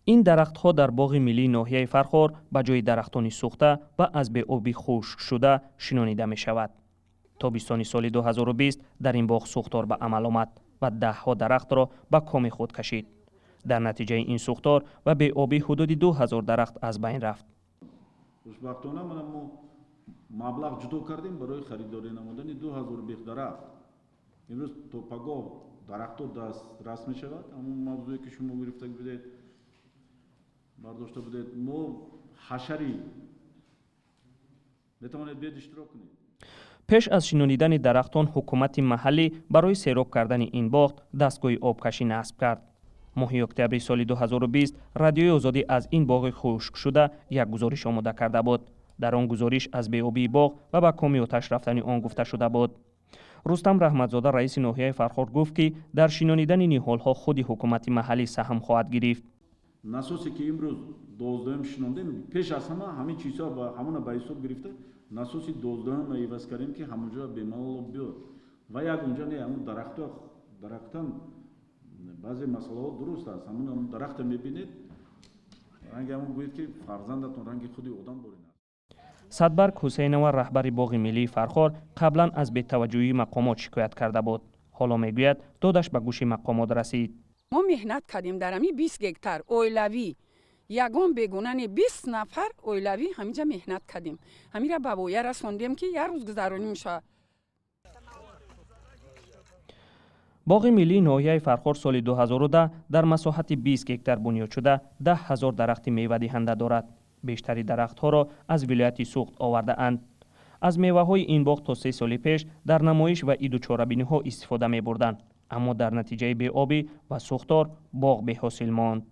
این درختها در باغ ملی ناحیه فرخار به جای درختان سوخته و از به‌آبی خشک شده شنانیده می شود. تابستان سال 2020 در این باغ سوختار به عمل آمد و دهها درخت را به کام خود کشید. در نتیجه این سوختار و به‌آبی حدود 2000 درخت از بین رفت. خوشبختانه ما مبلغ جدا کردیم برای خریداری نمودن 2000 بیخ درخت. امروز تا پگاه درخت‌ها دسترس می شود. اما موضوعی که شما گرفته بودید برداشته بودید ما حشری بتوانید بیاد اشتراک کنید. پیش از شنانیدن درختان حکومت محلی برای سیراب کردن این باغ دستگاه آبکشی نصب کرد. ماه اکتبر سال 2020 رادیوی آزادی از این باغ خشک شده یک گزارش آماده کرده بود. در آن گزارش از به‌آبی باغ و به کام آتش رفتن آن گفته شده بود. رستم رحمتزاده رئیس ناحیه فرخار گفت که در شنانیدن نهال‌ها خود حکومت محلی سهم خواهد گرفت. насосе ки имрӯз 12 шинондем пеш аз ҳама ҳамин чизҳо ба ҳамона ба ҳисоб гирифта насоси 12 иваз кардем ки ҳамонҷо бемалол биёд ва як онҷо не ҳамон дарахтан баъзе масъалаҳо дуруст аст ҳамон дарахта мебинед ранги ҳамон гӯед ки фарзандатон ранги худи одам борин аст. садбарг ҳусейнова раҳбари боғи миллии фархор қаблан аз бетаваҷҷӯҳии мақомот шикоят карда буд. ҳоло мегӯяд додаш ба гӯши мақомот расид. ما مهنت کردیم در همی 20 گکتر اویلوی یگان بگونن 20 نفر اویلوی همینجا مهنت کردیم. همین را به بویه رسوندیم که یه روز گذرانی میشه. باغ ملی ناحیه فرخار سال 2010 در مساحت 20 گکتر بنیاد شده 10,000 درخت میوه دهنده دارد. بیشتری درختها را از ولایت سوخت آورده اند. از میوه های این باغ تا 3 سال پیش در نمایش و عید و چهاربینی ها استفاده می بردند. اما در نتیجه به‌آبی و سوختار باغ بی‌حاصل ماند.